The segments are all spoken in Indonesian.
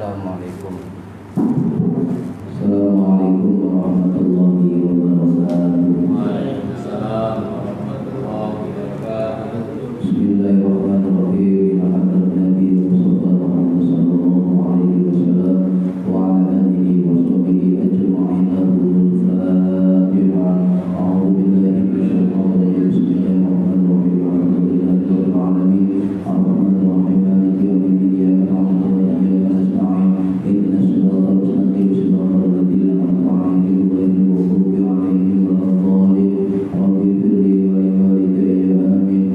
Assalamualaikum. Assalamualaikum warahmatullahi wabarakatuh. Waalaikumsalam warahmatullahi wabarakatuh. Bismillahirrahmanirrahim. Nabi Muhammad sallallahu alaihi wasallam wa ala alihi wa sahbihi ajma'in. Al-Fatihah. A'udzu billahi minasyaitonir rajim. Bismillahirrahmanirrahim. Alhamdulillahirabbil alamin. Arrahmanir rahim. Maliki yaumiddin. Iyyaka na'budu wa iyyaka nasta'in. Ihdinas siratal mustaqim. Siratal ladzina an'amta 'alaihim ghairil maghdubi 'alaihim waladdallin. Rabbi ighfirli wa li walidayya. Amin.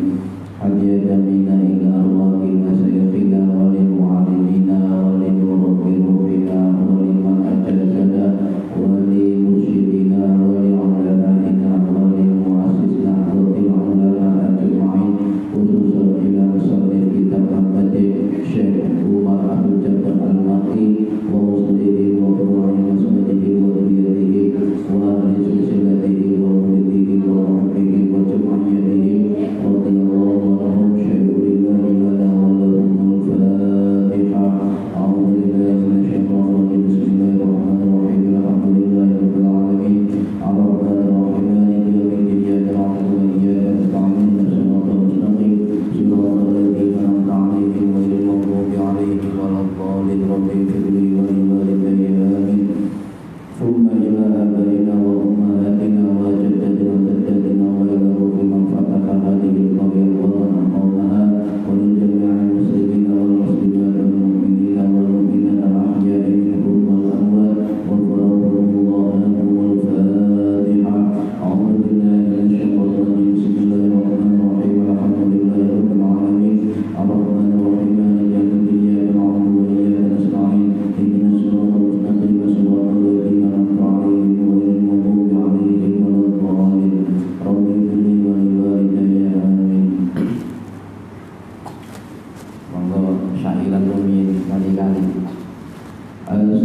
Hadiyatan minna ila arwahi masyayikhina wa lil mu'allimina wa lil murabbiruhina wa liman ajazana wa li mursyidina wa li ulamaina wa li muassisina wa lil ulama ajma'in. Khususan ila musallin kitab Muhammadin Syekh Umar Abdul Jabbar Al-Maqi wa muslimin wa furu'i masjidihi wa dhurriyyatihi wa ahli silsilatihi wa muridhihi wa muhibbihi wa jama'iyyatihi radhiyallahu anhum syai'ulillahi lana wa lahumul Fatihah. A'udzu billahi minasyaitonir rajim. Bismillahirrahmanirrahim. Alhamdulillahi rabbil alamin. Arrahmanir rahim. Maliki yaumiddin. Iyyaka na'budu wa iyyaka nasta'in. Shiratal mustaqim. Shiratal ladzina an'amta 'alaihim ghairil maghdubi 'alaihim waladdallin. Rabbi ighfirli wa li walidayya. Amin. Thumma ila abaina wa ummahatina wa jaddatina wa jaddatina wa ila ruhi man fataha hadhihi al-qaryah wa qawmaha wa lil jami'il muslimina wal muslimat wal mu'minina wal mu'minat al-ahya'i minhum wal amwat wa qulubullah lahum wal Fatihah. A'udzu billahi minasyaitonir rajim. Bismillahirrahmanirrahim. Alhamdulillahi rabbil alamin. Arrahmanir rahim. Maliki yaumiddin. Iyyaka na'budu wa iyyaka nasta'in. Ihdinas siratal mustaqim. Siratal ladzina an'amta 'alaihim ghairil maghdubi 'alaihim waladdallin. Rabbi ighfirli wa li walidayya. Amin. Monggo syairan rumiyin kali-kali. Amin.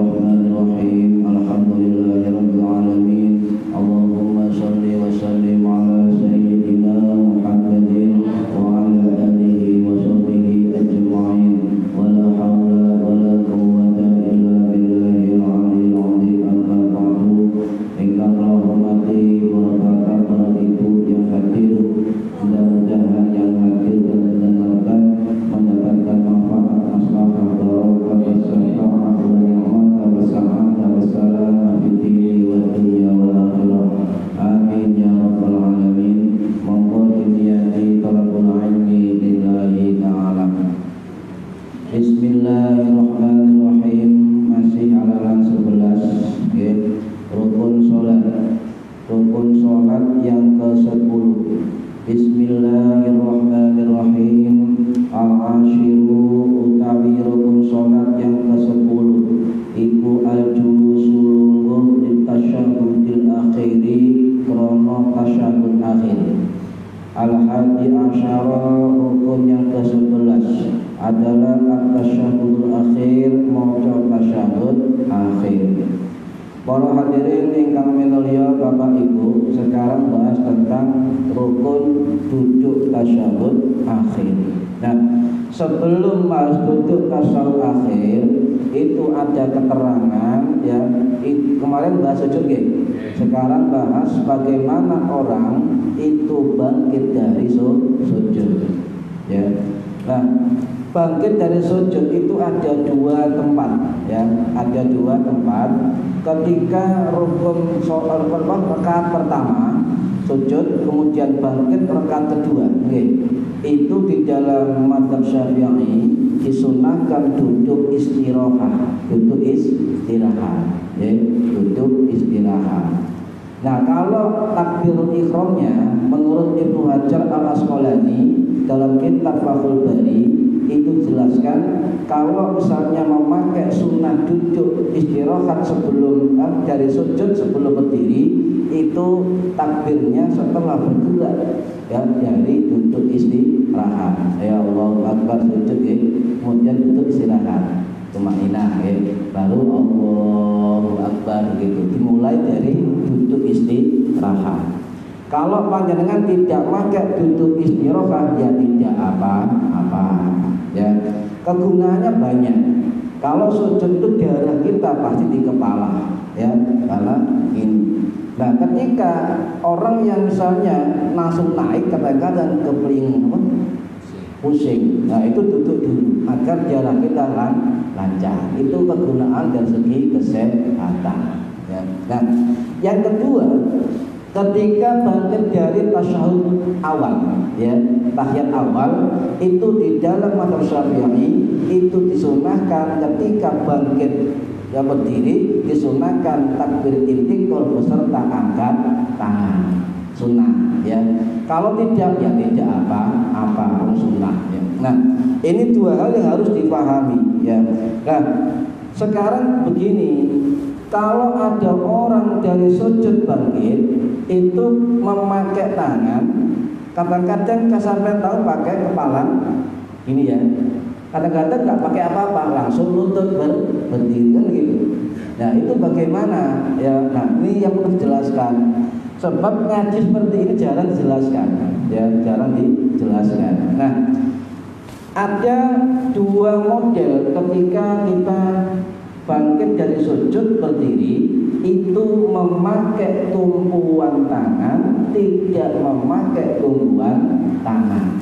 Bismillahirrahmanirrahim. Alhamdulillahirabbil alamin. Allahumma shalli wa sallim ala sayyidina Muhammadin wa ala alihi wa sahbihi ajma'in. Wa la haula wa la quwwata illa billahil aliyyil azim. Amma ba'du. Ingkang rahmati barakah para ibu yang hadir, mudah-mudahan yang hadir dan mendengarkan mendapatkan manfaat, maslahah, barokah, wassalaah, wa wassa'adah, wassalam fid dini wa dunya wal akhirah. Amin ya rabbal alamin. Monggo dimiyati talabul ilmi lillahi ta'ala. Bismillahirrahmanirrahim. Masih halaman 11, okay. Rukun sholat yang ke-10. Bismillahirrahmanirrahim. Al-ashiru utawi rukun sholat yang ke-10 iku al-julusu lungguh litasyahudil akhiri krono tasyahud akhir. Al-hadi asyara rukun yang ke-11 adalah at-tasyahudul akhir, maca tasyahud akhir. Para hadirin ingkang minulya Bapak Ibu, sekarang bahas tentang rukun duduk tasyahud akhir. Nah, sebelum bahas duduk tasyahud akhir itu ada keterangan ya. Kemarin bahas sujud ya. Sekarang bahas bagaimana orang itu bangkit dari sujud. Ya. Nah, bangkit dari sujud itu ada dua tempat ya, ada dua tempat. Ketika rukun sholat rakaat pertama sujud, kemudian bangkit rakaat kedua, itu di dalam mazhab Syafi'i disunahkan duduk istirahat, duduk istirahat. Nah, kalau takbirul ihramnya menurut Ibnu Hajar Al-Asqalani dalam kitab Fathul Bari itu jelaskan kalau misalnya memakai sunnah duduk istirahat sebelum dari sujud sebelum berdiri, itu takbirnya setelah bergerak ya, dari duduk istirahat. Ya Allahu Akbar sujud ya, kemudian duduk istirahat tumainah ya, baru Allahu Akbar gitu, dimulai dari duduk istirahat. Kalau panjenengan tidak pakai duduk istirahat ya tidak apa-apa ya. Kegunaannya banyak. Kalau sujud itu darah kita pasti di kepala ya, kepala ini. Nah, ketika orang yang misalnya langsung naik kadang-kadang kepeling pusing. Nah, itu duduk dulu agar darah kita lancar. Itu kegunaan dari segi kesehatan ya. Nah, yang kedua, ketika bangkit dari tasyahud awal ya, tahiyat awal itu di dalam mazhab Syafi'i itu disunahkan ketika bangkit ya berdiri disunahkan takbir intikal beserta angkat tangan, sunnah ya. Kalau tidak ya tidak apa-apa, sunnah ya. Nah, ini dua hal yang harus dipahami ya. Nah, sekarang begini, kalau ada orang dari sujud bangkit itu memakai tangan, kadang-kadang sampai tahu pakai kepala ini ya, kadang-kadang nggak pakai apa-apa, langsung lutut berdiri kan gitu. Nah, itu bagaimana ya? Nah, ini yang perlu dijelaskan. Sebab ngaji seperti ini jarang dijelaskan ya, jarang dijelaskan. Nah, ada dua model ketika kita bangkit dari sujud berdiri, itu memakai tumpuan tangan, tidak memakai tumpuan tangan.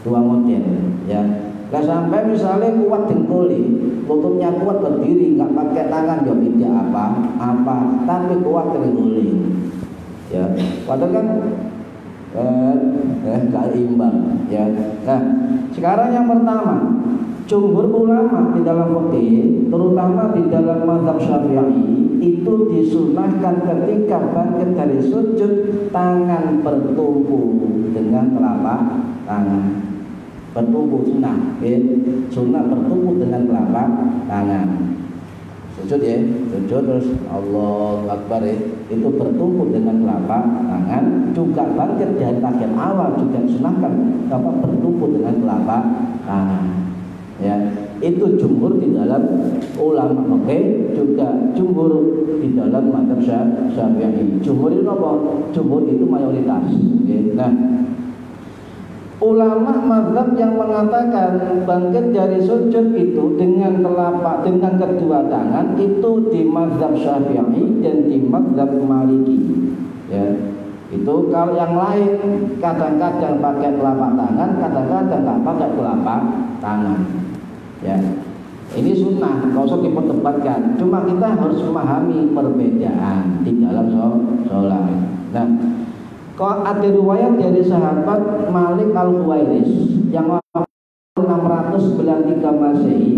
Dua model ya. Nah, sampai misalnya kuat dengkuli, lututnya kuat berdiri, nggak pakai tangan ya tidak apa-apa, tapi kuat dengkuli ya. Padahal kan nggak imbang ya. Nah, sekarang yang pertama, jumhur ulama di dalam fikih, terutama di dalam mazhab Syafi'i, itu disunahkan ketika bangkit dari sujud tangan bertumpu dengan telapak tangan. Bertumpu sunnah, sunnah bertumpu dengan telapak tangan. Sujud ya, sujud terus Allahu Akbar ya, itu bertumpu dengan telapak tangan. Juga bangkit dari tahiyat awal juga disunahkan bertumpu dengan telapak tangan. Ya. Itu jumhur di dalam ulama oke, juga jumhur di dalam mazhab Syafi'i. Jumhur itu apa? Jumhur itu mayoritas. Okay. Nah, ulama mazhab yang mengatakan bangkit dari sujud itu dengan kedua tangan itu di mazhab Syafi'i dan di mazhab Maliki. Ya. Itu kalau yang lain kadang-kadang pakai telapak tangan, kadang-kadang nggak pakai telapak tangan. Ya. Ini sunnah, nggak usah diperdebatkan. Cuma kita harus memahami perbedaan di dalam sholat. Nah, kalau ada riwayat dari sahabat Malik Al-Huwairis yang 693 Masehi,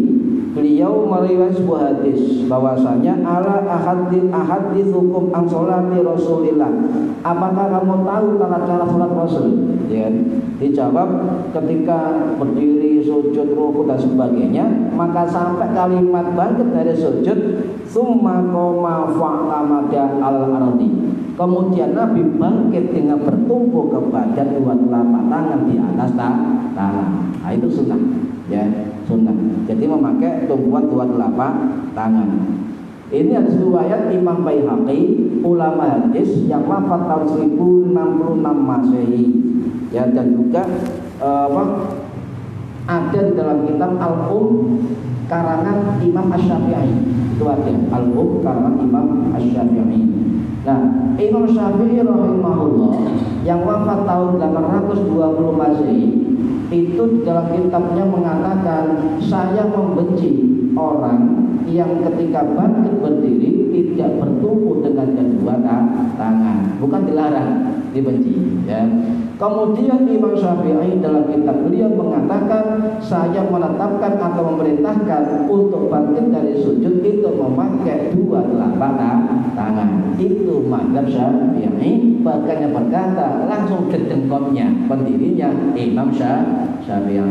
beliau meriwayatkan sebuah hadis bahwasanya ala ahadithukum an sholati Rasulillah. Apakah kamu tahu tata cara sholat Rasul? Ya, dijawab ketika berdiri, sujud, rukuk dan sebagainya, maka sampai kalimat bangkit dari sujud, summa qoma fa'lamada al-ardi. Kemudian Nabi bangkit dengan bertumpu kepada dua telapak tangan di atas tangan. Nah, itu sunnah, ya, sunnah. Jadi memakai tumpuan dua telapak tangan. Ini hadis riwayat Imam Baihaqi, ulama hadis yang wafat tahun 1066 Masehi. Ya, dan juga ada di dalam kitab Al-Um karangan Imam Asy-Syafi'i. Itu ada Al-Um karangan Imam Asy-Syafi'i. Nah, Imam Syafi'i rahimahullah yang wafat tahun 820 Masehi itu dalam kitabnya mengatakan, saya membenci orang yang ketika bangkit berdiri tidak bertumpu dengan kedua tangan. Bukan dilarang, dibenci, ya. Kemudian Imam Syafi'i dalam kitab beliau mengatakan, saya menetapkan atau memerintahkan untuk bangkit dari sujud itu memakai dua telapak tangan. Itu mazhab Syafi'i. Bahkan yang berkata langsung ke dengkotnya pendirinya Imam Syafi'i. Ya,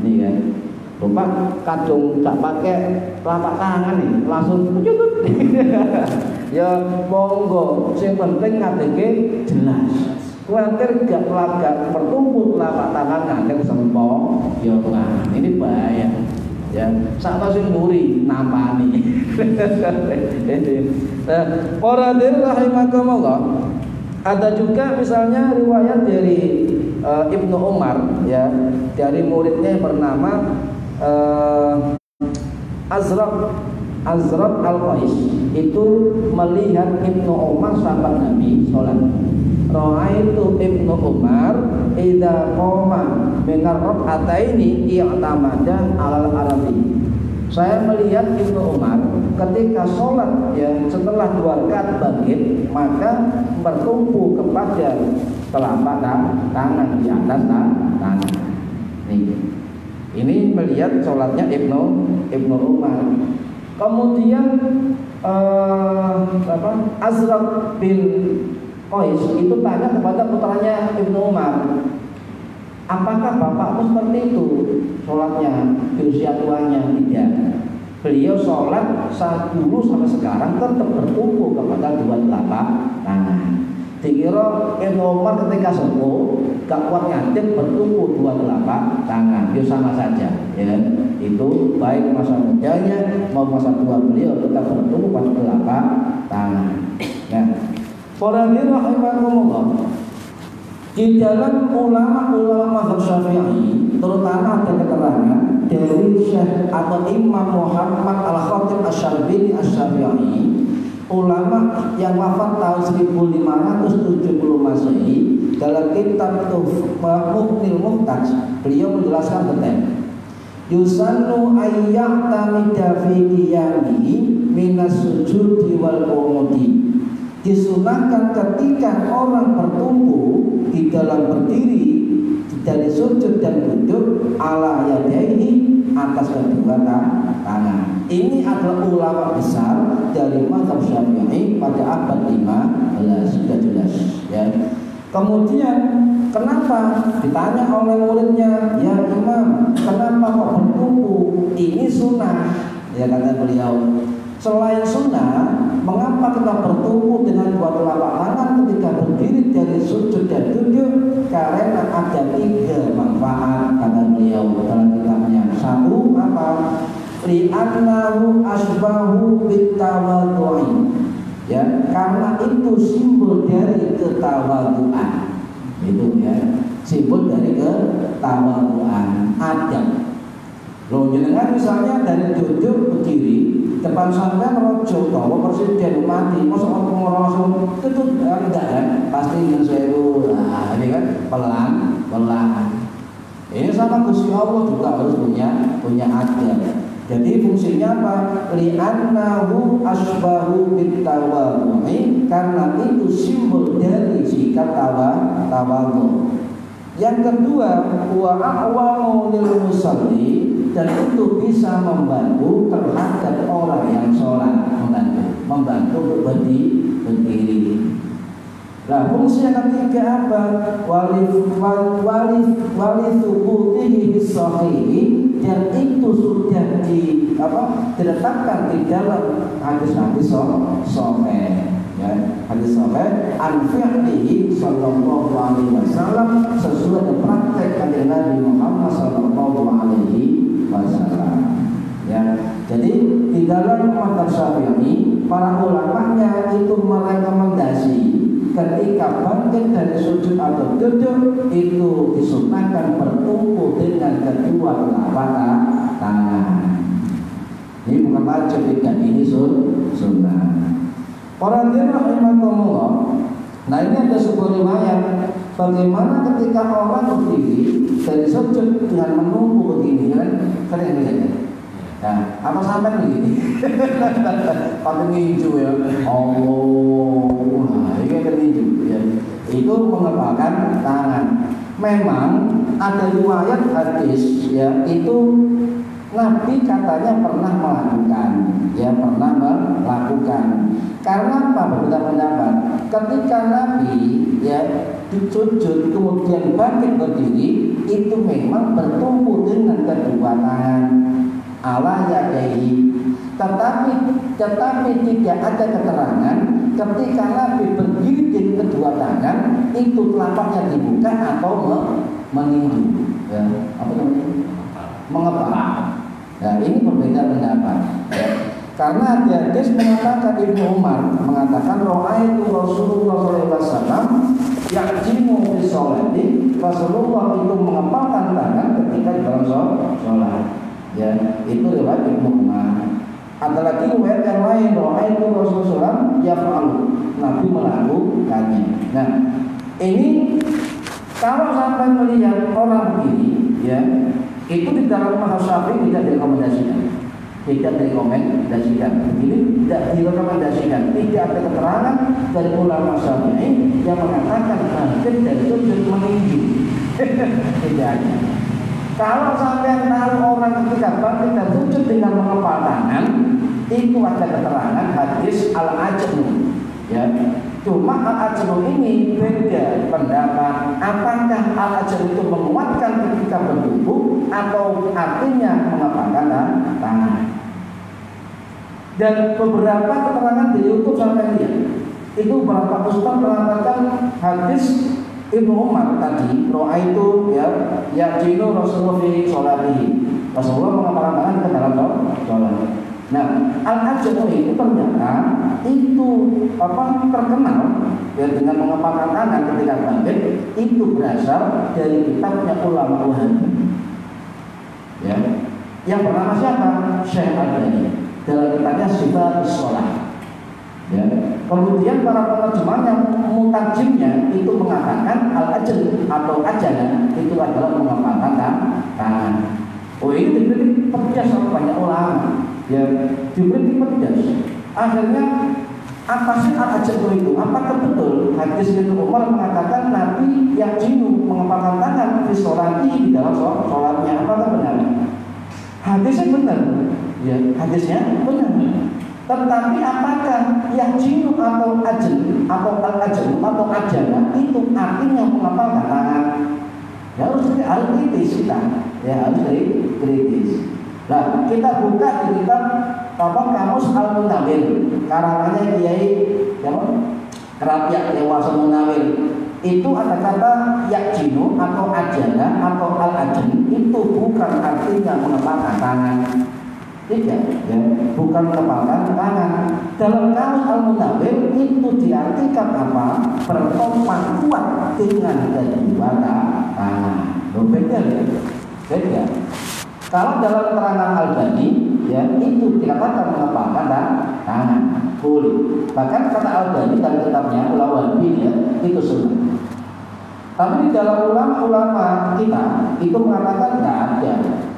ini kan, lupa kadung tak pakai telapak tangan nih, langsung sujud. Ya monggo, yang penting ngadeke jelas. Kuatir gak bertumpu telapak tangan ngadek sempong, ya kan, ini bahaya. Ya, sama sing muri nampani. Para hadirin rahimakumullah. Ada juga misalnya riwayat dari Ibnu Umar, ya, dari muridnya yang bernama Azraq Al-Qais itu melihat Ibnu Umar sahabat Nabi sholat. Ra'aitu Ibnu Umar idza qama min ar-rak'ataini i'tamada 'alal arabi. Saya melihat Ibnu Umar ketika sholat, ya, setelah dua rakaat bangkit maka bertumpu kepada telapak tangan di atas tangan. Ini melihat sholatnya Ibnu Umar. Kemudian Azraq bin Qais itu tanya kepada putranya Ibnu Umar, apakah bapakmu seperti itu sholatnya di usia tuanya? Tidak. Beliau sholat saat dulu sampai sekarang tetap bertumpu kepada dua telapak tangan. Dikira Ibnu Umar ketika sepuh gak kuat ngadeg bertumpu dua telapak tangan. Dia sama saja, ya. Itu baik masa mudanya maupun masa tua beliau tetap bertumpu pada telapak tangan. Nah, para hadirin rahimakumullah, di dalam ulama mazhab Syafi'i terutama ada keterangan dari Syekh atau Imam Muhammad Al-Khatib Asy-Syarbini Asy-Syafi'i, ulama yang wafat tahun 1570 Masehi. Dalam kitab Muhnil Muhtaj beliau menjelaskan detail, yusannu ayyahtamida fi qiyamihi minas sujudi wal qumudi. Disunahkan ketika orang bertumpu di dalam berdiri dari sujud dan duduk ala yadaihi atas kedua tangan. Ini adalah ulama besar dari mazhab Syafi'i pada abad 15, sudah jelas, ya. Kemudian kenapa ditanya oleh muridnya, ya Imam, kenapa kok bertumpu? Ini sunnah, ya kata beliau. Selain sunnah, mengapa kita bertumpu dengan dua telapak tangan ketika berdiri dari sujud dan duduk? Karena ada tiga manfaat, kata beliau dalam kitabnya. Satu apa? Li'annahu asbahu bitawadhu'i. Ya, karena itu simbol dari ketawadhuan. Itu ya, simbol dari ketawadhuan, adab. Loh, jenengan misalnya dari duduk berdiri depan sampean rojo utawa presiden mati, masa orang langsung tutut enggak kan? Pasti nyesewu. Nah, ini kan pelan. Ini sama Gusti Allah juga harus punya adab. Jadi fungsinya apa? Li'annahu asbahu bitawadhu'i, karena itu simbol dari sikap tawadhu. Yang kedua, wa a'wamu lil musalli, dan itu bisa membantu terhadap orang yang sholat, membantu untuk berdiri. Nah, fungsi yang ketiga apa? Wali thubutihi bisahihi, dan itu sudah diletakkan di dalam hadis-hadis sahih. Ya, hadis sahih an fi'lihi sallallahu alaihi wasallam, sesuai dengan praktek kanjeng Nabi Muhammad sallallahu alaihi wasallam. Ya, jadi di dalam mazhab Syafi'i para ulamanya itu merekomendasi ketika bangkit dari sujud atau duduk itu disunahkan bertumpu dengan kedua telapak tangan. Ini bukan wajib, tidak, ini sunnah. Para rahimahumullah. Nah, ini ada sebuah riwayat bagaimana ketika orang berdiri dari sujud dengan menunggu begini kan, kalian lihat ya. Nah, apa sampai begini? Pakai ninju ya. Nah, ini kan ninju ya. Itu mengepalkan tangan. Memang ada riwayat hadis ya, itu Nabi katanya pernah melakukan. Karena apa? Berbeda pendapat. Ketika Nabi ya sujud kemudian bangkit berdiri, itu memang bertumpu dengan kedua tangan ala yadaihi. Tetapi tidak ada keterangan ketika Nabi berdiri dengan kedua tangan itu telapaknya dibuka atau meninggi. Ya, apa namanya? Mengepal. Nah, ini berbeda pendapat. Ya. Karena hadis mengatakan, Ibnu Umar mengatakan ra'aitu Rasulullah SAW ya'jimu fi sholati, Rasulullah itu mengepalkan tangan ketika di dalam sholat. Ya, itu riwayat Ibnu Umar. Ada lagi riwayat yang lain, ra'aitu Rasulullah yaf'alu, Nabi melakukannya. Nah, ini kalau sampai melihat orang begini, ya, itu di dalam mazhab Syafi'i tidak direkomendasikan. Ini tidak direkomendasikan. Tidak ada keterangan dari ulama Syafi'i yang mengatakan bangkit dari sujud meninggi. Tidak ada. Kalau sampai tahu orang ketika bangkit dan sujud dengan mengepal tangan, itu ada keterangan hadis al-ajnu. Ya, cuma al-ajnu ini beda pendapat. Apakah al-ajnu itu menguatkan ketika bertubuh atau artinya mengepalkan tangan? Dan beberapa keterangan di YouTube sampai lihat itu beberapa ustaz mengatakan hadis Ibnu Umar tadi, roa itu ya jinu Rasulullah fi sholatihi, Rasulullah mengepalkan tangan ke dalam sholat. Nah, al-ajnu itu ternyata itu terkenal ya dengan mengepalkan tangan ketika bangkit, itu berasal dari kitabnya ulama Wahabi. Ya, yang bernama siapa? Syekh Al-Albani dalam kitabnya Sifatus Shalah. Ya. Kemudian para penerjemah yang mutajimnya itu mengatakan al-ajl atau ajana itu adalah mengepalkan tangan. Oh, ini diberi pedas oleh banyak ulama. Ya, diberi pedas. Akhirnya apa sih al-ajl itu? Apakah betul hadis Ibnu Umar mengatakan Nabi yang jinu mengepalkan tangan di sholati di dalam sholatnya? Apakah benar? Hadisnya benar. Ya, hadisnya benar. Tetapi apakah yang jinu atau ajal atau al-ajal atau ajana itu artinya mengepalkan tangan? Ya, harus kritis kita. Ya, harus kritis. Nah, kita buka di kitab Kamus Al-Munawir karangannya Kiai Kerapiak Dewasa Munawir. itu ada kata yakjinu atau ajana atau al-ajan, itu bukan artinya mengepalkan tangan. Tidak, ya, bukan mengepalkan tangan. Dalam kamus al-munawwir itu diartikan apa? Bertopang kuat dengan kedua tangan. Beda ya? Beda. Kalau dalam keterangan Al-Bani, ya itu dikatakan mengepalkan tangan. Boleh. Bahkan kata Al-Bani dalam kitabnya Ulawalbi, ya, itu sunnah. Tapi di dalam ulama-ulama kita itu mengatakan tidak ada.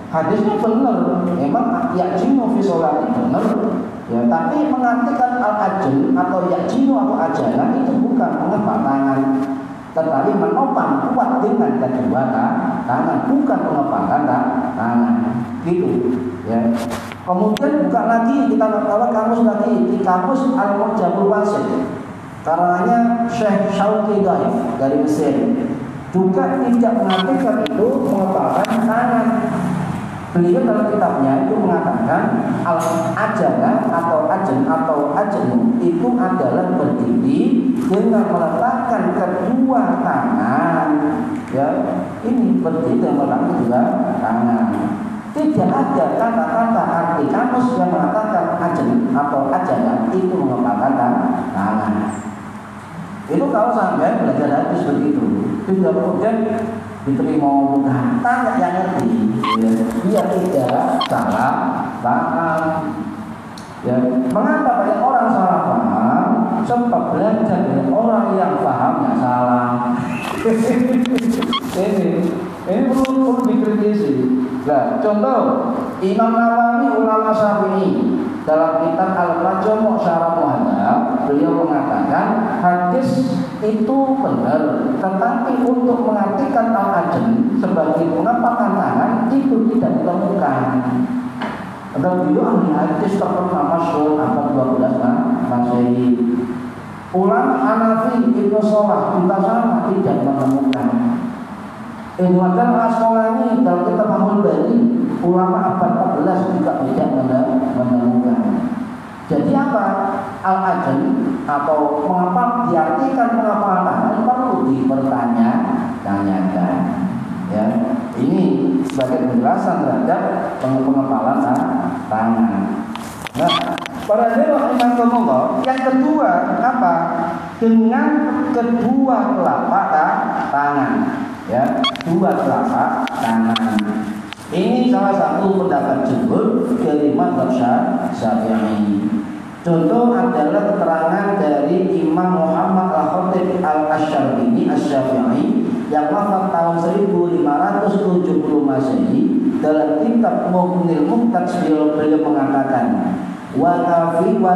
Hadisnya benar, memang yakjinu fi sholati benar, ya, tapi mengartikan al-ajn atau yakjinu atau ajana itu bukan mengepal tangan, tetapi menopang kuat dengan kedua tangan, bukan mengepalkan tangan, gitu, ya. Kemudian buka lagi kita bawa kamus lagi di kamus Al-Mu'jamul Wasit, karangannya Syekh Syauqi Daif dari Mesir, juga tidak mengartikan itu mengepalkan tangan. Beliau dalam kitabnya itu mengatakan al-ajana atau ajen atau ajenu itu adalah berdiri dengan meletakkan kedua tangan, ya, ini berdiri dengan meletakkan kedua tangan. Tidak ada kata-kata arti kamus yang mengatakan ajen atau ajana itu mengepalkan tangan. Itu kalau sampai belajar hadis begitu, tidak kemudian diterima bukan tanya yang ngerti, ya, dia tidak salah paham, ya. Mengapa banyak orang salah paham? Sebab belajar dari orang yang pahamnya salah. ini perlu dikritisi. Nah, contoh Imam Nawawi ulama Syafi'i dalam kitab Al-Majmu' Syarah Muhadzab, beliau mengatakan hadis itu benar, tetapi untuk mengartikan al-ajn sebagai mengepalkan tangan itu tidak ditemukan. Dan beliau ahli hadis terkenal masyhur abad 12 Masehi. Ulama Hanafi Ibnu Shalah juga sama tidak menemukan. Ibnu Hajar Al-Asqalani dalam kitab Fathul Bari ulama abad 14 juga tidak menemukan. Jadi apa? Al-ajn atau mengapa diartikan mengapa tangan perlu dipertanyakan. Ya, ini sebagai penjelasan terhadap pengepalan tangan. Nah, para rahimahumullah, yang kedua apa? Dengan kedua telapak tangan. Ya, dua telapak tangan. Ini salah satu pendapat jumhur dari mazhab Syafi'i. Contoh adalah keterangan dari Imam Muhammad Al-Khatib Al-Asy'ariyyi Asy-Syafi'i yang wafat tahun 1570 Masehi. Dalam kitab Mughnil Muhtaj beliau mengatakan wa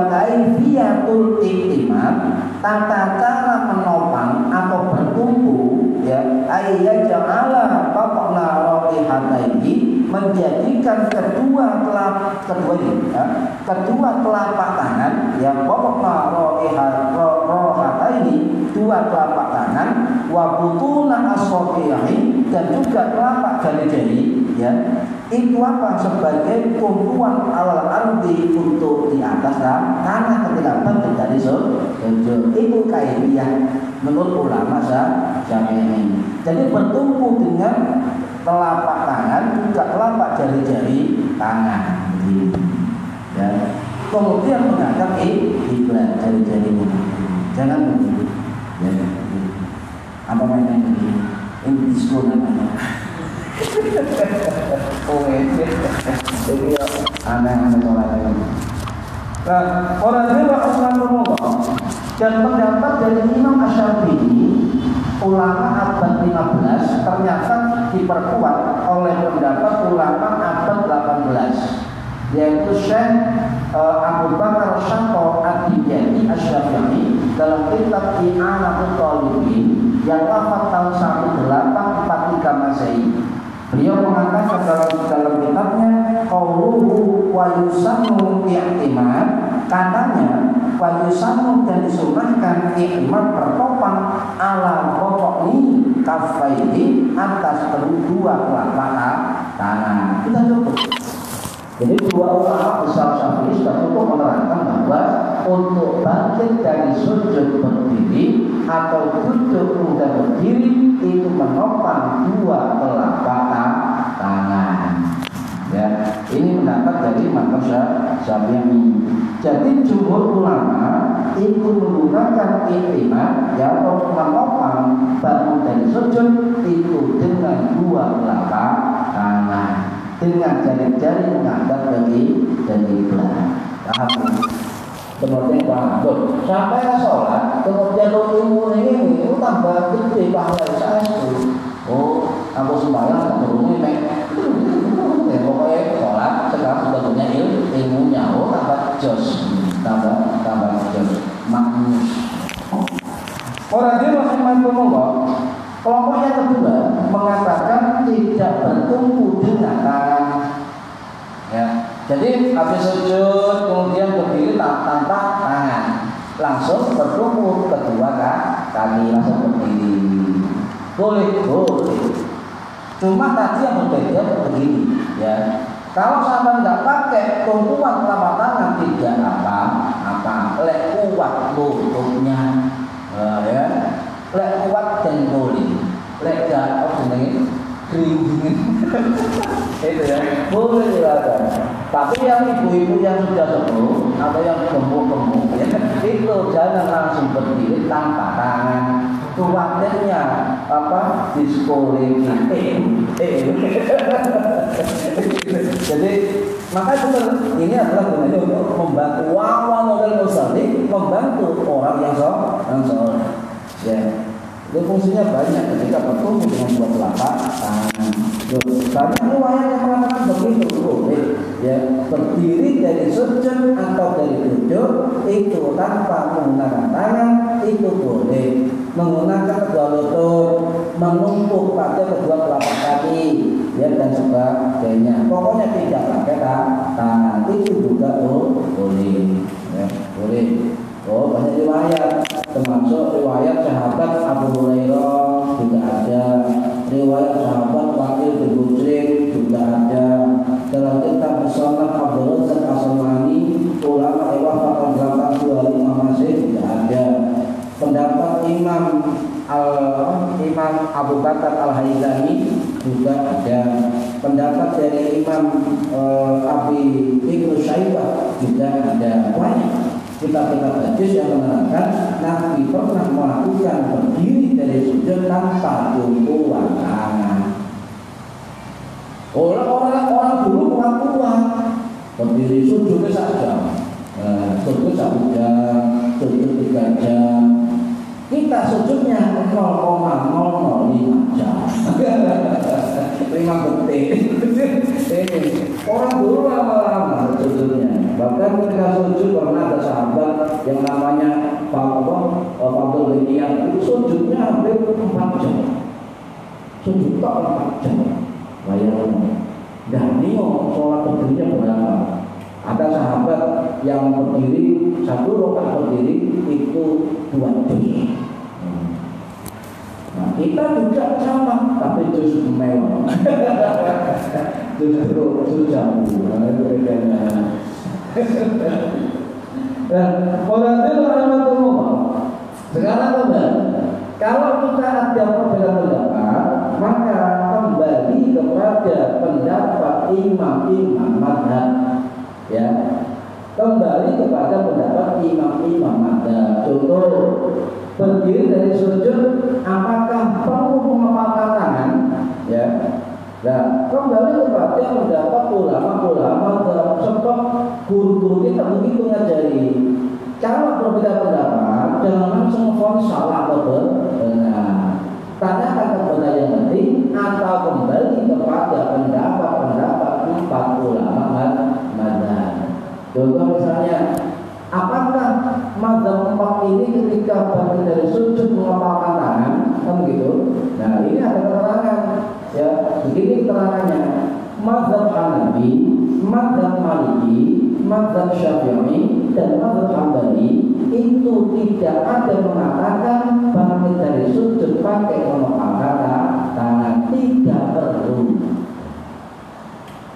kaifiyatul iktimad, tata cara menopang atau bertumpu, ya, ayyaja'ala qatna raqihataini, menjadikan kedua telapak tangan, ya, qatna raqihataini, dua telapak tangan, wa butuna as-sabi'i, dan juga telapak jari-jari, ya, itu apa? Sebagai tumpuan alal ardi untuk di atas tanah ketika bangkit dari sujud. Itu kaifiyah menurut ulama Syafi'i. Jadi bertumpu dengan telapak tangan juga telapak jari-jari tangan. Ya. Kemudian menghadap kiblat jari-jarinya. Jangan begitu. Ya. Apa namanya ini? Ini diskon namanya. Oh, ini aneh-aneh soalnya. Nah, orang ini dan pendapat dari Imam Asy-Syafi'i ulama abad 15 ternyata diperkuat oleh pendapat ulama abad 18, yaitu Syekh Abu Bakar Syaqo Ad-Dijani Asy-Syafi'i dalam kitab I'anatul Talibin yang wafat tahun 1843 Masehi. Beliau mengatakan dalam kitabnya qauluhu wa yusannu i'timad, katanya wa yusannu dan disunahkan i'timad bertopang ala qotni kaffaihi, atas kedua telapak tangan. Kita cukup. Jadi dua ulama besar Syafi'i sudah cukup menerangkan bahwa untuk bangkit dari sujud berdiri atau duduk kemudian berdiri itu menopang dua telapak tangan. Ya, ini pendapat dari mazhab Syafi'i. Jadi jumhur ulama itu menggunakan iktimat ya untuk menopang bangun dari sujud itu dengan dua telapak tangan, dengan jari-jari menghadap dari kiblat. Paham? Kemudian paham. Sampai sholat, kemudian ilmu ini tambah gede pahala saya itu. Oh, aku sembahyang tak turunnya ya pokoknya sholat sekarang sudah punya ilmunya. Oh, tambah jos, tambah jos, maknus. Orang dia masing-masing ngomong. Kelompok yang kedua mengatakan tidak bertumpu dengan tangan. Ya, jadi habis sujud kemudian berdiri tanpa tangan, langsung bertumpu kedua kaki langsung berdiri. Boleh. Cuma tadi yang berbeda begini, ya. Kalau sampai nggak pakai tumpuan telapak tangan tidak apa-apa. Lek kuat lututnya, ya. Lek kuat dengkulnya, lek gak jenenge geringging. Itu ya, boleh dilakukan. Tapi yang ibu-ibu yang sudah sepuh atau yang gemuk-gemuk ya, itu jangan langsung berdiri tanpa tangan. Khawatirnya apa diskoling. Jadi maka ini adalah gunanya untuk membantu awal model musalli, membantu orang yang soleh. Ya, itu fungsinya banyak ketika bertumbuh dengan dua telapak tangan. Banyak riwayat yang mengatakan begitu boleh. Ya, berdiri dari sujud atau dari duduk itu tanpa menggunakan tangan itu boleh. Menggunakan kedua lutut, menumpuk pada kedua telapak kaki, ya dan sebagainya. Pokoknya tidak pakai tangan itu juga boleh, ya, boleh. Oh, banyak riwayat, termasuk riwayat sahabat Abu Hurairah juga ada, riwayat sahabat Waqil bin Hujr juga ada. Dalam kitab Musannaf Abdul Razak As-Sanani, ulama wafat tahun 825 Masehi juga ada. Pendapat Imam Abu Bakar Al-Haythami juga ada. Pendapat dari Imam Abi Ibnu Syaibah juga ada. Banyak kitab-kitab hadis yang menerangkan Nabi pernah melakukan berdiri dari sujud tanpa tumpuan tangan. Orang dulu kuat berdiri sujud saja, sujud 1 jam, sujud 3 jam. Kita sujudnya 0,005 jam. 5 detik. Orang dulu lama-lama sujudnya. Bahkan ketika sujud pernah ada sahabat yang namanya Fadl bin Iyad itu sujudnya hampir 4 jam. Sujud tak 4 jam. Bayangkan. Dan ini sholat berdirinya berapa? Ada sahabat yang berdiri 1 rakaat berdiri itu 2 juz. Nah, kita juga sama, tapi juz mewah. Juz jamu. Itu bedanya. Dan Qaulatul rahmatullah. Sekarang kembali. Kalau kita ada perbedaan pendapat, maka kembali kepada pendapat imam-imam mazhab. Ya, kembali kepada pendapat imam-imam mazhab. Contoh, berdiri dari sujud, apakah perlu memaparkan tangan? Ya, nah kembali kepada pendapat ulama-ulama sebab guru-guru kita begitu ngajari. Kalau berbeda pendapat, jangan langsung vonis salah atau benar. Tanyakan kepada yang penting atau kembali kepada pendapat-pendapat 4 ulama mazhab. Contoh misalnya, apakah mazhab 4 ini ketika bangun dari sujud mengepalkan tangan, kan begitu? Nah, ini ada keterangan, ya. Begini keterangannya: mazhab Hanafi, mazhab Maliki, mazhab Syafi'i, dan mazhab Hambali itu tidak ada mengatakan bangun dari sujud pakai mengepalkan tangan, tidak perlu.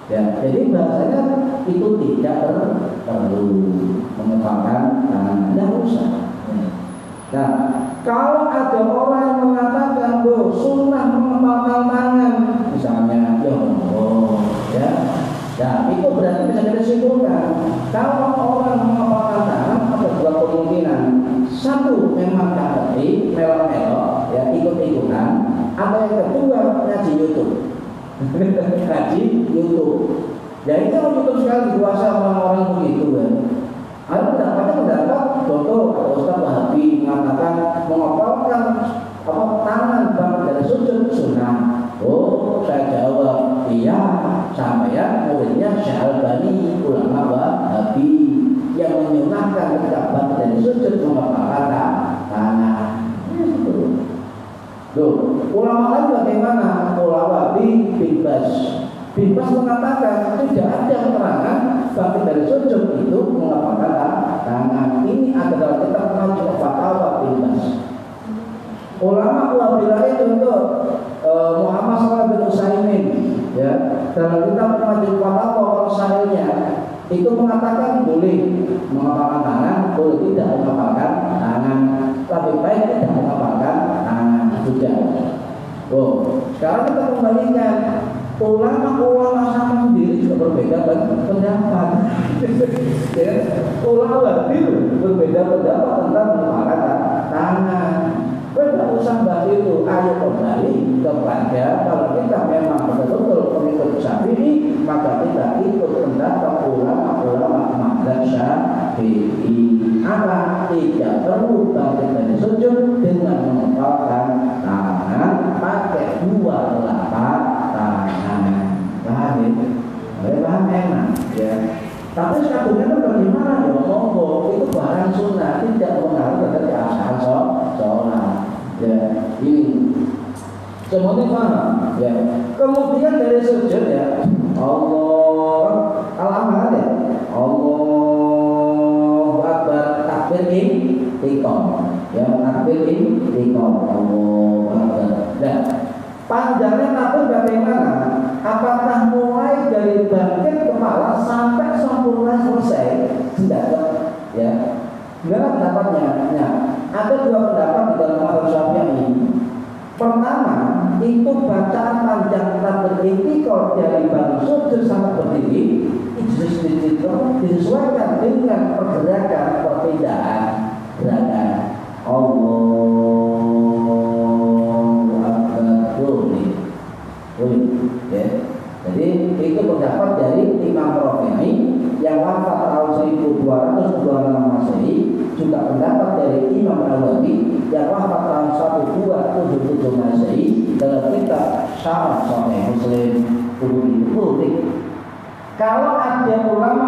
Ya, jadi bahasanya itu tidak perlu mengepalkan tangan, tidak usah. Nah, kalau ada orang yang mengatakan bahwa sunnah mengepalkan tangan, misalnya, ya Allah, ya, nah itu berarti bisa kita simpulkan kalau orang mengepalkan tangan ada dua kemungkinan. Satu, memang ngerti, melo-melo, ya ikut-ikutan. Atau yang kedua, ngaji YouTube. Ngaji YouTube. Jadi kalau YouTube sekarang dikuasai orang-orang begitu kan. Ada pendapat contoh Ustaz Wahabi mengatakan mengapalkan tangan bangun dari sujud sunnah. Oh, saya jawab, iya, sampeyan muridnya Syekh Albani, ulama Wahabi yang menyunahkan ketika bangun dari sujud mengapalkan tangan. Loh, ulama lain bagaimana? Ulama bin Bas mengatakan tidak ada keterangan bangkit dari sujud itu mengapalkan tangan. Ini adalah kita mengaji fatwa bin Bas. Ulama Wahabi lain contoh Muhammad Shalih bin Utsaimin, ya, dalam kitab mengaji fatwa Rasulnya itu mengatakan boleh mengapalkan tangan, boleh tidak mengapalkan tangan. Lebih baik tidak mengapalkan tangan. Sudah. Oh, sekarang kita kembalikan ulama sama sendiri juga berbeda pendapat. Ya, ulama berbeda pendapat tentang mengapalkan tangan. Tidak usah bahas itu, ayo kembali kepada kalau kita memang betul-betul pengikut Syafi'i, maka kita ikut pendapat ulama mazhab Syafi'i. Apa? Tidak perlu bangkit dari sujud dengan mengepalkan tangan pakai dua telapak tangan. Paham ya? Paham enak ya. Tapi sebetulnya itu bagaimana? Ya monggo, itu barang sunnah, tidak mengaruh dari asal sholat. Ya, ini semuanya paham. Ya. Kemudian dari sujud ya, Allah alamat ya, Allahu Akbar, takbir intikam, ya takbir intikam, Allahu Akbar. Nah, panjangnya takbir bagaimana? Apakah mulai dari bangkit kepala sampai sempurna selesai? Tidak, ya. Benar pendapatnya. Nah, ada dua pendapat di dalam mazhab Syafi'i. Pertama, itu bacaan panjang takbir intikal dari bangun sujud sampai berdiri itu disesuaikan dengan pergerakan perpindahan gerakan. Allahu Akbar. Ya. Jadi itu pendapat dari Imam Rafi'i yang wafat tahun 1226 Masehi, juga pendapat dari Imam Nawawi yang wafat tahun 1277 Masehi dalam kitab Syarah Sahih Muslim. Kalau ada ulama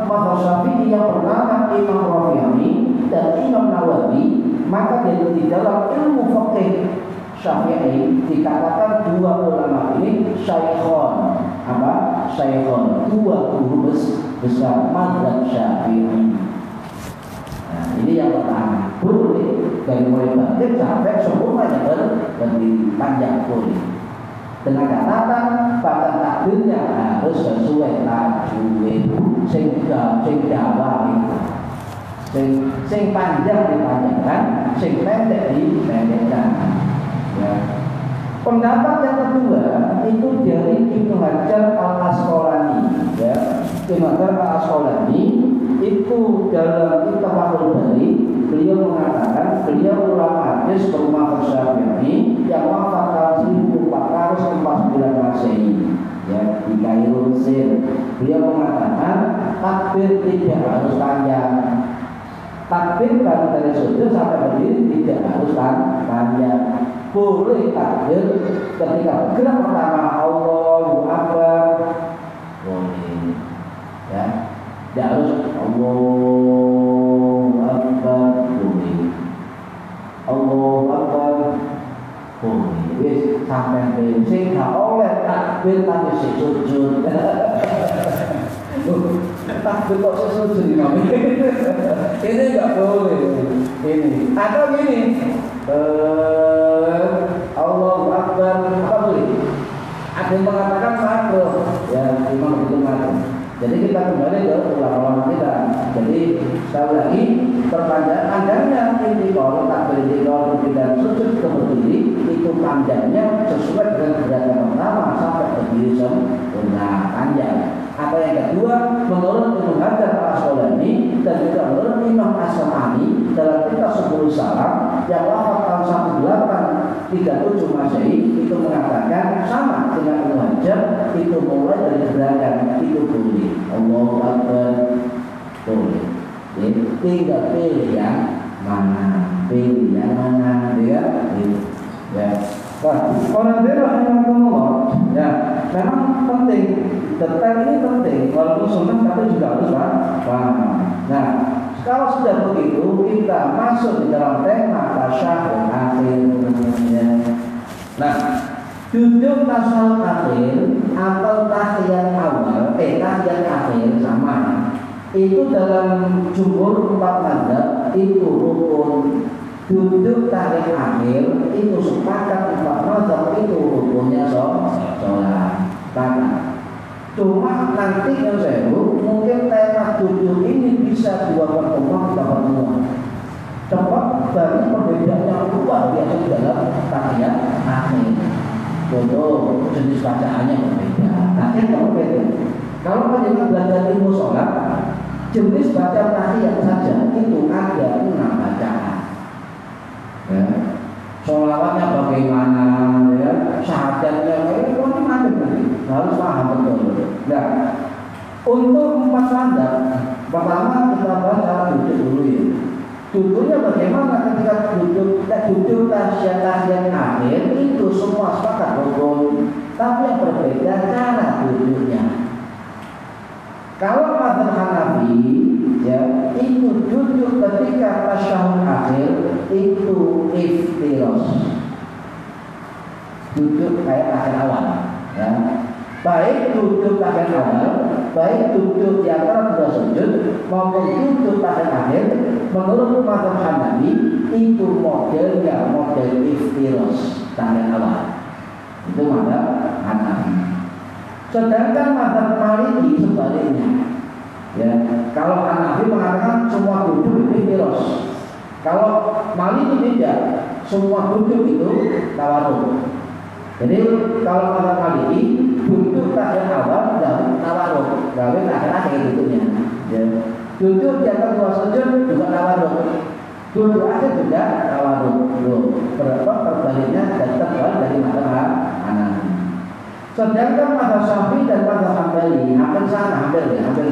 mazhab Syafi'i yang bernama Imam Rafi'i dan Imam Nawawi, maka di dalam ilmu fikih Syafi'i dikatakan dua ulama ini syaikhon. Apa? Syaikhon, dua guru besar mazhab Syafi'i. Nah, ini yang pertama, boleh dari mulai bangkit sampai sempurna yang berdiri panjang boleh. Dengan catatan pada takbirnya harus sesuai tajwid, sing Jawa itu. Sing panjang dipanjangkan, sing pendek dipendekkan. Ya. Pendapat yang kedua itu dari Ibnu Hajar Al-Asqalani, ya. Ibnu Hajar Al-Asqalani itu dalam kitab Fathul Bari beliau mengatakan beliau ulama hadis berumah Syafi'i yang wafat tahun 1449 Masehi, ya, di Kairo, Mesir. Beliau mengatakan takbir tidak harus panjang. Takbir dari sujud sampai berdiri tidak harus panjang. Boleh takbir ketika gerak pertama Allahu Akbar, boleh, ya. Tidak harus Allahu Akbar, boleh. Allahu Akbar, boleh. Wis sampai sing gak oleh takbir tapi sing sujud. Takbir kok sujud ini nggak boleh. Ini atau gini, Allahu Akbar, apa boleh? Ada yang mengatakan makruh, ya Imam Jadi kita kembali ke ulama kita. Jadi sekali lagi panjangnya intikal, takbir intikal, dan sujud ke berdiri itu panjangnya sesuai dengan gerakan pertama sampai berdiri sempurna panjang. Atau yang kedua, menurut Ibnu Hajar al-Asqalani dan juga menurut Imam As-Sam'ani dalam kitab 10 Salam yang wafat tahun 1837 Masehi itu mengatakan sama dengan Ibnu Hajar, itu mulai dari gerakan itu boleh. Allahu Akbar boleh. Jadi tinggal pilih yang mana, ya. Ya. Wah, orang daerah yang ngomong, ya, memang penting. Detail ini penting, walaupun sunnah tapi juga harus paham. Nah, kalau sudah begitu kita masuk di dalam tema tasyahud akhir. Nah, duduk tasyahud akhir atau tahiyat awal, tahiyat akhir sama. Itu dalam jumhur 4 mazhab itu rukun. Duduk tahiyat akhir itu sepakat 4 mazhab itu rukunnya sholat. Cuma nanti yang saya mungkin tema duduk ini bisa 2 pertemuan, 3 pertemuan. Cepat dari perbedaan yang luar biasa dalam tahiyat akhir. Contoh jenis bacaannya berbeda. Akhir berbeda. Kalau menjadi belajar ilmu sholat, jenis baca tahiyat saja itu ada 6 bacaan. Ya. Sholawatnya bagaimana, ya, syahadatnya ini macam-macam, harus paham betul. Nah, untuk 4 mazhab, pertama kita baca duduk dulu ya. Duduknya bagaimana ketika duduk tahiyat akhir itu semua sepakat rukun, tapi yang berbeda cara duduknya. Kalau mazhab Hanafi, ya, itu duduk ketika tasyahud akhir itu iftiros, duduk kayak akhir awal, ya. Baik duduk akhir awal, baik duduk di antara 2 sujud maupun duduk akhir akhir, menurut mazhab Hanafi itu modelnya model iftiros akhir awal. Itu mazhab Hanafi. Sedangkan mazhab Maliki sebaliknya. Ya, kalau Hanafi mengatakan semua duduk itu iftiros. Kalau Maliki tidak, semua duduk itu tawarruk. Jadi kalau mazhab Maliki duduk tahiyat awal dan tawarruk, gawe akhir duduknya. Ya. Duduk di atas 2 sujud juga tawarruk. Duduk akhir juga tawarruk. Berapa perbaliknya dan terbalik dari mazhab Hanafi. Sedangkan mazhab Syafi'i dan mazhab Hambali hampir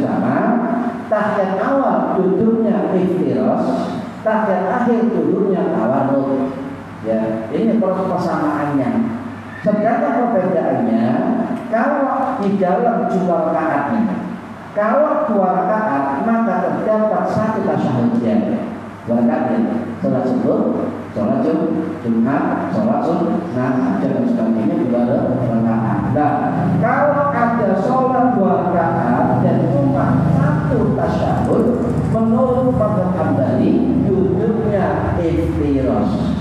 sama. Tahiyat awal duduknya iftiros, tahiyat akhir duduknya tawarruk. Ya, ini persamaannya. Sedangkan perbedaannya kalau di dalam jumlah rakaatnya, kalau 2 rakaat maka terdapat 1 tasyahudnya. 2 rakaat, sholat subuh, sholat Jumat, sholat sunnah, dan sebagainya 2 rakaat. Nah, kalau ada sholat 2 rakaat dan cuma 1 tasyahud, menurut mazhab Hambali duduknya iftiros.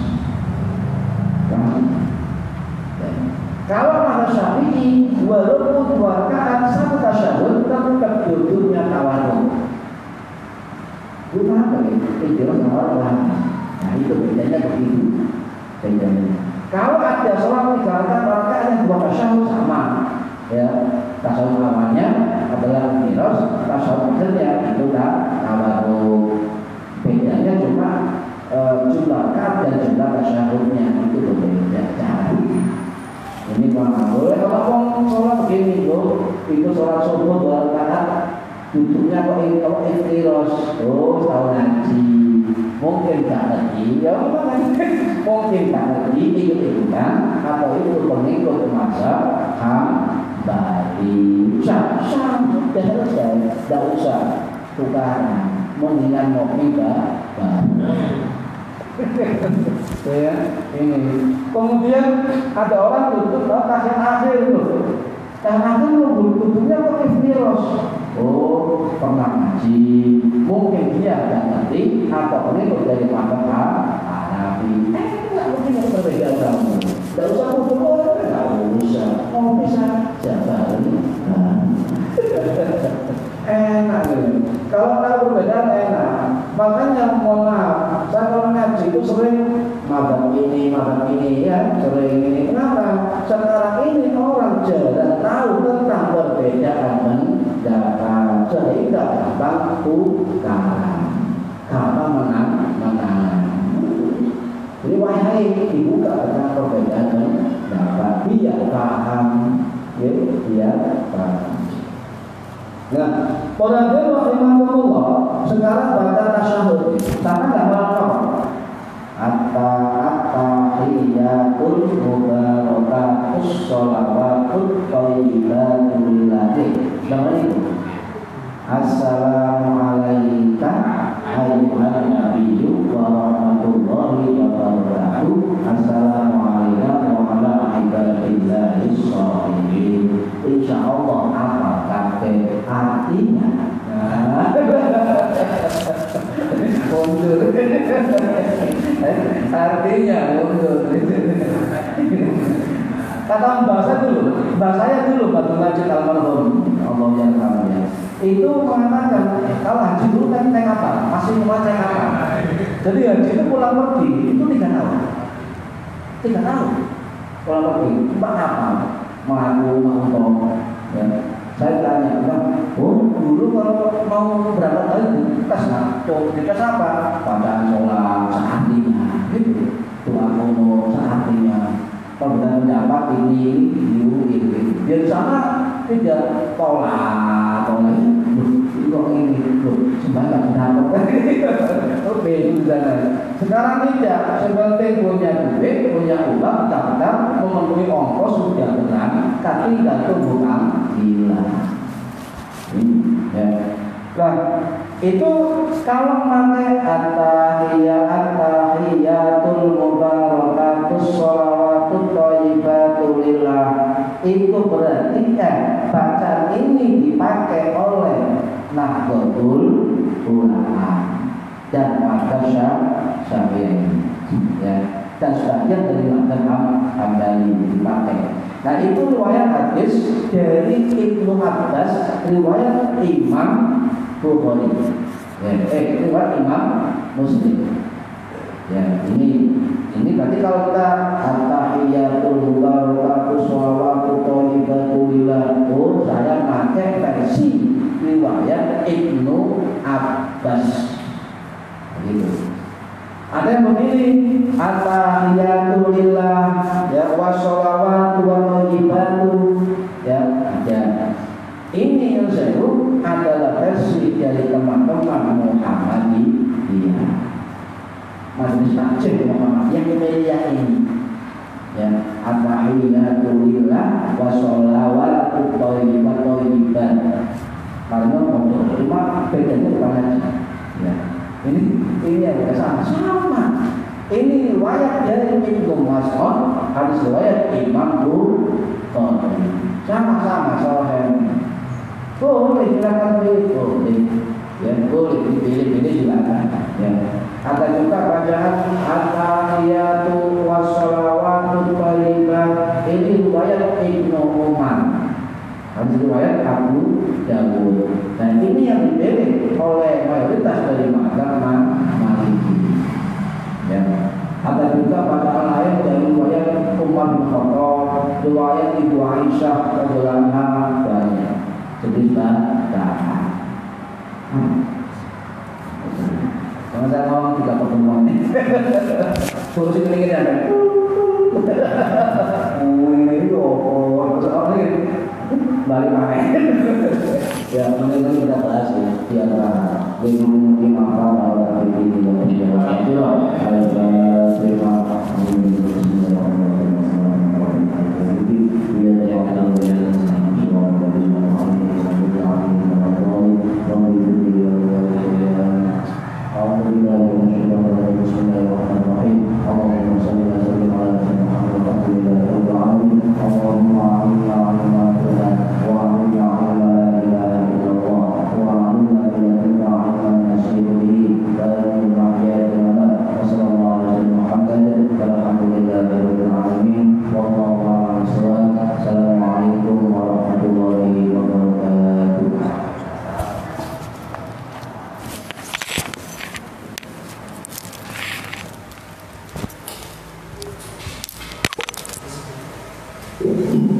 Kalau mazhab Syafi'i walaupun 2 rakaat 1 tasyahud tetap duduknya tawarruk. Gimana begitu? Iftiros tawarruk. Nah, itu bedanya begitu. Kalau ada sholat 3 rakaat yang 2 tasyahud sama, ya, tasyahud awalnya adalah iftiros, tasyahud akhirnya itu tawarruk. Bedanya cuma jumlah rakaat dan jumlah tasyahudnya itu berbeda cara. Ini paham. Boleh kalau sholat begini loh, itu sholat subuh 2 rakaat, duduknya kok iftiros. Oh, tahu ngaji. Mungkin tak ngerti, ya mungkin tak ngerti ikut-ikutan atau itu pengikut mazhab Hambali. Sudah selesai, tidak usah tukaran, mendingan ngopi ya, ini. Kemudian ada orang duduk tahiyat akhir itu. Tahiyat akhir duduknya kok iftiros. Oh, pernah ngaji. Mungkin dia tidak ngerti atau pengikut dari mazhab Hanafi. Tidak mungkin yang berbeda kamu. Tidak usah kumpul, tidak usah. Mau bisa siapa ini? Makanya mohon maaf, saya kalau ngaji itu sering madhab ini ya, sering ini. Kenapa? Sekarang ini orang jarang tahu tentang perbedaan pendapat, sehingga gampang gampang menang. Jadi wahai dibuka tentang perbedaan pendapat, biar paham, ya, biar paham. Nah, orang rahimahullah sekarang baca tasyahud, karena nggak mau at-tahiyatul mubarakatus sholawatut thayyibatul lillahi. Nama itu. Assalamualaikum ayyuhan nabiyyu wa rahmatullahi wa barakatuh. Assalamualaikum wa ala ibadillahis sholihin. Insyaallah apa kata artinya? Mundur. Artinya mundur. Kata bahasanya dulu Batu Majid almarhum Allah yang ramai. Itu mengatakan kalau haji dulu kan naik kapal, masih mau naik kapal. Jadi haji itu pulang pergi itu 3 tahun. 3 tahun pulang pergi, mbak kapal, mau ya. Saya tanya, dulu kalau mau berangkat lagi tes dites apa? Bacaan sholat sehatinya, gitu. Doa kuno sehatinya. Perbedaan pendapat ini, biar sana tidak tolak ini, sebenarnya oke, sekarang tidak, sebenarnya punya duit, punya uang, daftar, memenuhi ongkos sudah benar, tapi gantung bukan gila. Ya. Nah, itu kalau pakai at-tahiyatul mubarakatus sholawatut thayyibatul lillah, itu berarti bacaan ini dipakai oleh Nahdlatul Ulama dan Mazhab Syafi'i, ya, dan sebagian dari mazhab Hambali dipakai. Nah, itu riwayat hadis dari Ibnu Abbas, riwayat Imam Bukhari, riwayat Imam Muslim. Ya, ini berarti kalau kita at-tahiyatul mubarakatus sholawatut thayyibatul lillah, saya pakai versi riwayat Ibnu Abbas. Gitu. Ada yang begini, at-tahiyatul lillah, ya, washolawatu wa thayyibatu, ya, ada. Ini yang saya adalah versi dari teman-teman Muhammadiyah, majelis takjil Muhammad yang mulia ini, ya, at-tahiyatul lillah washolawatu thayyibat. Karena cuma bedanya bukan aja, ya. Ini yang sama. Ini riwayat dari Ibnu Mas'ud, hadis riwayat Imam Bukhari. Sama-sama sahih. Boleh silakan boleh. Ya, boleh dipilih-pilih silakan. Ya. Ada juga bacaan at-tahiyatu wassalawatu thayyibat. Ini riwayat Ibnu Umar. Hadis riwayat Abu Dawud. Dan ini yang dipilih oleh mayoritas dari mazhab Maliki. Ya. Ada juga bacaan lain dari riwayat Umar bin Khattab, riwayat Ibu Aisyah radhiyallahu anha, banyak. Jadi bacaan. Sama-sama ngomong 3 pertemuan ini. Solusi ini ada. Ini balik main. Ya, mungkin kita bahas ya di antara mungkin apa bahwa ini Amin.